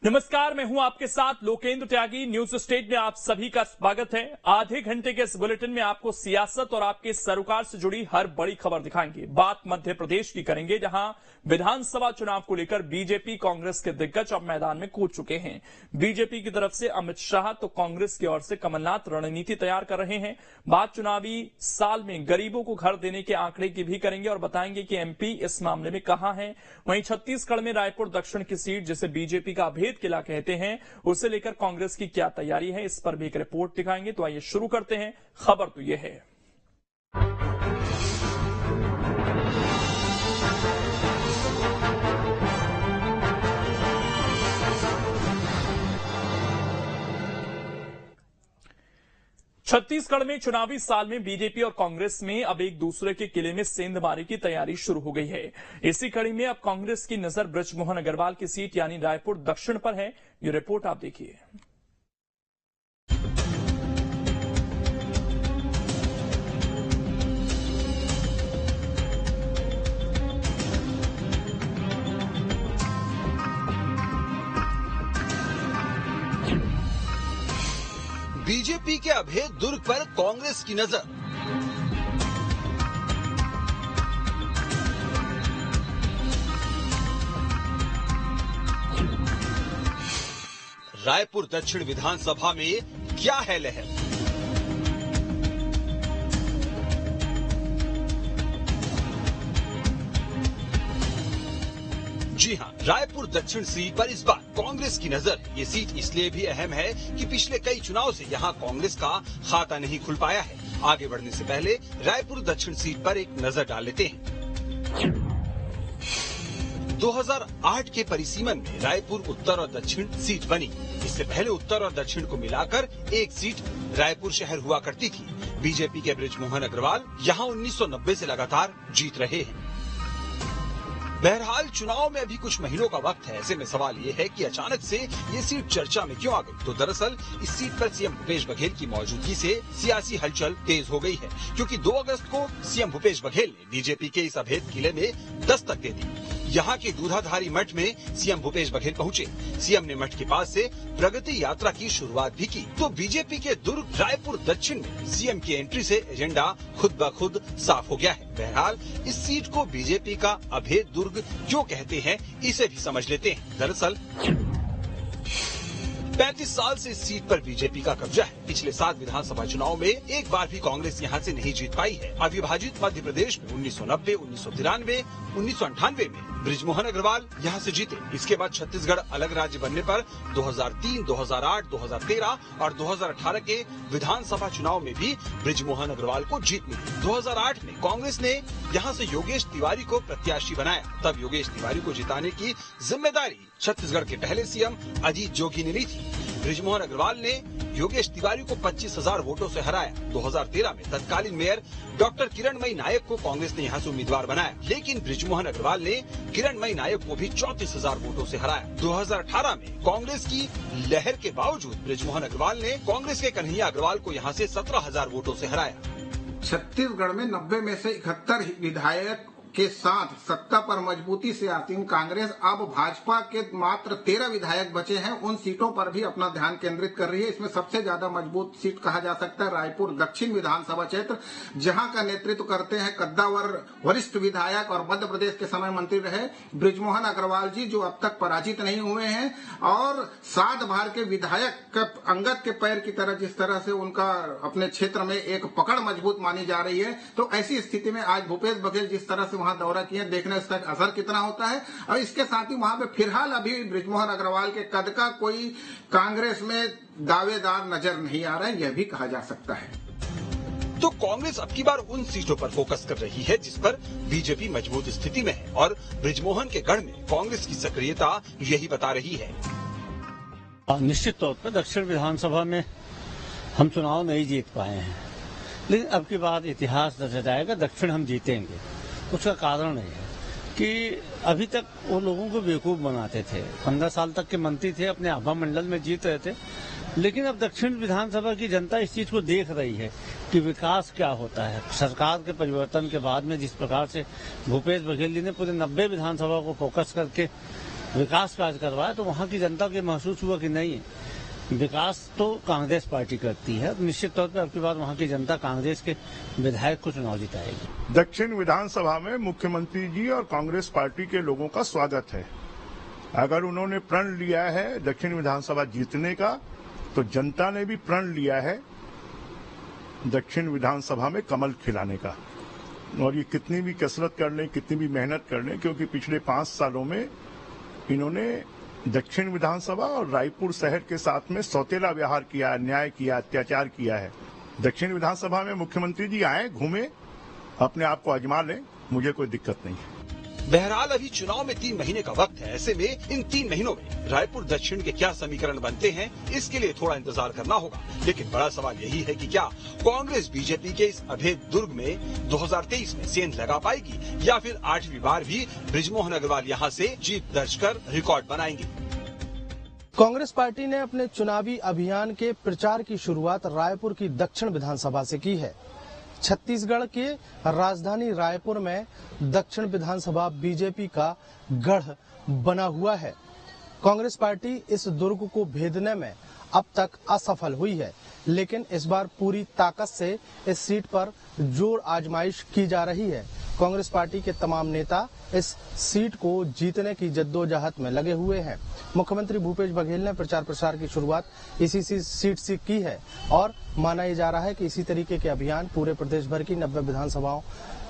नमस्कार, मैं हूं आपके साथ लोकेंद्र त्यागी। न्यूज स्टेट में आप सभी का स्वागत है। आधे घंटे के इस बुलेटिन में आपको सियासत और आपके सरोकार से जुड़ी हर बड़ी खबर दिखाएंगे। बात मध्य प्रदेश की करेंगे, जहां विधानसभा चुनाव को लेकर बीजेपी कांग्रेस के दिग्गज अब मैदान में कूद चुके हैं। बीजेपी की तरफ से अमित शाह तो कांग्रेस की ओर से कमलनाथ रणनीति तैयार कर रहे हैं। बात चुनावी साल में गरीबों को घर देने के आंकड़े की भी करेंगे और बताएंगे कि एमपी इस मामले में कहां है। वहीं छत्तीसगढ़ में रायपुर दक्षिण की सीट, जिसे बीजेपी का अभेद किला कहते हैं, उसे लेकर कांग्रेस की क्या तैयारी है, इस पर भी एक रिपोर्ट दिखाएंगे। तो आइए शुरू करते हैं। खबर तो यह है, छत्तीसगढ़ में चुनावी साल में बीजेपी और कांग्रेस में अब एक दूसरे के किले में सेंधमारी की तैयारी शुरू हो गई है। इसी कड़ी में अब कांग्रेस की नजर बृजमोहन अग्रवाल की सीट यानी रायपुर दक्षिण पर है। ये रिपोर्ट आप देखिए। बीजेपी के अभेद दुर्ग पर कांग्रेस की नजर। रायपुर दक्षिण विधानसभा में क्या है लहर? जी हां, रायपुर दक्षिण सीट पर इस बार कांग्रेस की नजर। ये सीट इसलिए भी अहम है कि पिछले कई चुनाव से यहां कांग्रेस का खाता नहीं खुल पाया है। आगे बढ़ने से पहले रायपुर दक्षिण सीट पर एक नजर डाल लेते हैं। 2008 के परिसीमन में रायपुर उत्तर और दक्षिण सीट बनी। इससे पहले उत्तर और दक्षिण को मिलाकर एक सीट रायपुर शहर हुआ करती थी। बीजेपी के बृजमोहन अग्रवाल यहां 1990 से लगातार जीत रहे हैं। बहरहाल चुनाव में अभी कुछ महीनों का वक्त है। ऐसे में सवाल ये है कि अचानक से ये सीट चर्चा में क्यों आ गई? तो दरअसल इस सीट पर सीएम भूपेश बघेल की मौजूदगी से सियासी हलचल तेज हो गई है, क्योंकि 2 अगस्त को सीएम भूपेश बघेल ने बीजेपी के इस अभेद किले में दस्तक दे दी। यहाँ के दूधाधारी मठ में सीएम भूपेश बघेल पहुँचे। सीएम ने मठ के पास से प्रगति यात्रा की शुरुआत भी की। तो बीजेपी के दुर्ग रायपुर दक्षिण में सीएम की एंट्री से एजेंडा खुद ब खुद साफ हो गया है। बहरहाल इस सीट को बीजेपी का अभेद दुर्ग क्यों कहते हैं, इसे भी समझ लेते हैं। दरअसल 35 साल से इस सीट पर बीजेपी का कब्जा है। पिछले 7 विधानसभा चुनाव में एक बार भी कांग्रेस यहां से नहीं जीत पाई है। अविभाजित मध्य प्रदेश में 1990, 1993, 1998 में बृजमोहन अग्रवाल यहां से जीते। इसके बाद छत्तीसगढ़ अलग राज्य बनने पर 2003, 2008, 2013 और 2018 के विधानसभा चुनाव में भी बृजमोहन अग्रवाल को जीत मिली। 2008 में कांग्रेस ने यहां से योगेश तिवारी को प्रत्याशी बनाया। तब योगेश तिवारी को जिताने की जिम्मेदारी छत्तीसगढ़ के पहले सीएम अजीत जोगी ने ली थी। बृजमोहन अग्रवाल ने योगेश तिवारी को 25,000 वोटों से हराया। 2013 में तत्कालीन मेयर डॉक्टर किरणमयी नायक को कांग्रेस ने यहां से उम्मीदवार बनाया, लेकिन बृजमोहन अग्रवाल ने किरणमयी नायक को भी 34,000 वोटों से हराया। 2018 में कांग्रेस की लहर के बावजूद बृजमोहन अग्रवाल ने कांग्रेस के कन्हैया अग्रवाल को यहां से 17,000 वोटों से हराया। छत्तीसगढ़ में 90 में से 71 विधायक के साथ सत्ता पर मजबूती से आसीन कांग्रेस अब भाजपा के मात्र 13 विधायक बचे हैं, उन सीटों पर भी अपना ध्यान केंद्रित कर रही है। इसमें सबसे ज्यादा मजबूत सीट कहा जा सकता है रायपुर दक्षिण विधानसभा क्षेत्र, जहां का नेतृत्व करते हैं कद्दावर वरिष्ठ विधायक और मध्य प्रदेश के समय मंत्री रहे बृजमोहन अग्रवाल जी, जो अब तक पराजित नहीं हुए हैं। और 7 बार के विधायक अंगद के पैर की तरह जिस तरह से उनका अपने क्षेत्र में एक पकड़ मजबूत मानी जा रही है, तो ऐसी स्थिति में आज भूपेश बघेल जिस तरह से वहां दौरा किया, देखना इसका असर कितना होता है। और इसके साथ ही वहां पे फिलहाल अभी बृजमोहन अग्रवाल के कद का कोई कांग्रेस में दावेदार नजर नहीं आ रहा है, यह भी कहा जा सकता है। तो कांग्रेस अब की बार उन सीटों पर फोकस कर रही है जिस पर बीजेपी मजबूत स्थिति में है, और बृजमोहन के गढ़ में कांग्रेस की सक्रियता यही बता रही है। निश्चित तौर पर दक्षिण विधानसभा में हम चुनाव नहीं जीत पाए हैं, लेकिन अब की बार इतिहास दर्ज जाएगा, दक्षिण हम जीतेंगे। उसका कारण है कि अभी तक वो लोगों को बेवकूफ बनाते थे। 15 साल तक के मंत्री थे, अपने आभा मंडल में जीत रहे थे, लेकिन अब दक्षिण विधानसभा की जनता इस चीज को देख रही है कि विकास क्या होता है। सरकार के परिवर्तन के बाद में जिस प्रकार से भूपेश बघेल जी ने पूरे 90 विधानसभा को फोकस करके विकास कार्य करवाया तो वहाँ की जनता को महसूस हुआ कि नहीं, विकास तो कांग्रेस पार्टी करती है। निश्चित तौर पर अब की बार वहाँ की जनता कांग्रेस के विधायक को चुनाव जिताएगी। दक्षिण विधानसभा में मुख्यमंत्री जी और कांग्रेस पार्टी के लोगों का स्वागत है। अगर उन्होंने प्रण लिया है दक्षिण विधानसभा जीतने का, तो जनता ने भी प्रण लिया है दक्षिण विधानसभा में कमल खिलाने का। और ये कितनी भी कसरत कर लें, कितनी भी मेहनत कर लें, क्योंकि पिछले 5 सालों में इन्होंने दक्षिण विधानसभा और रायपुर शहर के साथ में सौतेला व्यवहार किया, अन्याय किया, अत्याचार किया है। दक्षिण विधानसभा में मुख्यमंत्री जी आए, घूमे, अपने आप को आजमा लें, मुझे कोई दिक्कत नहीं है। बहरहाल अभी चुनाव में 3 महीने का वक्त है। ऐसे में इन 3 महीनों में रायपुर दक्षिण के क्या समीकरण बनते हैं, इसके लिए थोड़ा इंतजार करना होगा। लेकिन बड़ा सवाल यही है कि क्या कांग्रेस बीजेपी के इस अभेद दुर्ग में 2023 में सेंध लगा पाएगी, या फिर 8वीं बार भी बृजमोहन अग्रवाल यहां से जीत दर्ज कर रिकॉर्ड बनाएंगे। कांग्रेस पार्टी ने अपने चुनावी अभियान के प्रचार की शुरुआत रायपुर की दक्षिण विधानसभा से की है। छत्तीसगढ़ के राजधानी रायपुर में दक्षिण विधानसभा बीजेपी का गढ़ बना हुआ है। कांग्रेस पार्टी इस दुर्ग को भेदने में अब तक असफल हुई है, लेकिन इस बार पूरी ताकत से इस सीट पर जोर आजमाइश की जा रही है। कांग्रेस पार्टी के तमाम नेता इस सीट को जीतने की जद्दोजहद में लगे हुए हैं। मुख्यमंत्री भूपेश बघेल ने प्रचार प्रसार की शुरुआत इसी सीट से की है और माना ये जा रहा है कि इसी तरीके के अभियान पूरे प्रदेश भर की 90 विधानसभाओं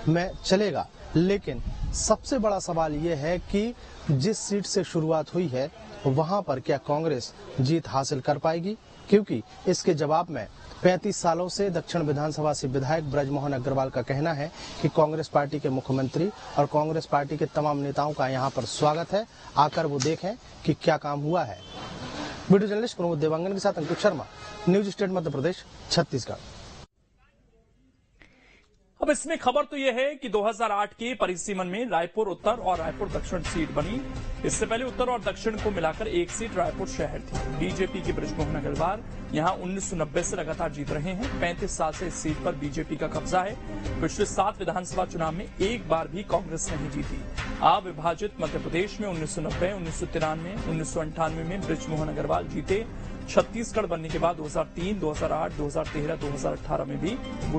में चलेगा। लेकिन सबसे बड़ा सवाल ये है कि जिस सीट से शुरुआत हुई है वहां पर क्या कांग्रेस जीत हासिल कर पाएगी, क्योंकि इसके जवाब में 35 सालों से दक्षिण विधानसभा से विधायक बृजमोहन अग्रवाल का कहना है कि कांग्रेस पार्टी के मुख्यमंत्री और कांग्रेस पार्टी के तमाम नेताओं का यहां पर स्वागत है। आकर वो देखें कि क्या काम हुआ है। वीडियो जर्नलिस्ट प्रमोद देवांगन के साथ अंकित शर्मा, न्यूज स्टेट मध्य प्रदेश, छत्तीसगढ़। अब इसमें खबर तो यह है कि 2008 के परिसीमन में रायपुर उत्तर और रायपुर दक्षिण सीट बनी। इससे पहले उत्तर और दक्षिण को मिलाकर एक सीट रायपुर शहर थी। बीजेपी के बृजमोहन अग्रवाल यहां 1990 से लगातार जीत रहे हैं। 35 साल से इस सीट पर बीजेपी का कब्जा है। पिछले 7 विधानसभा चुनाव में एक बार भी कांग्रेस नहीं जीती। अविभाजित मध्य प्रदेश में 1990, 1993, 1998 में बृजमोहन अग्रवाल जीते। छत्तीसगढ़ बनने के बाद 2003, 2008, 2013, 2018 में भी वो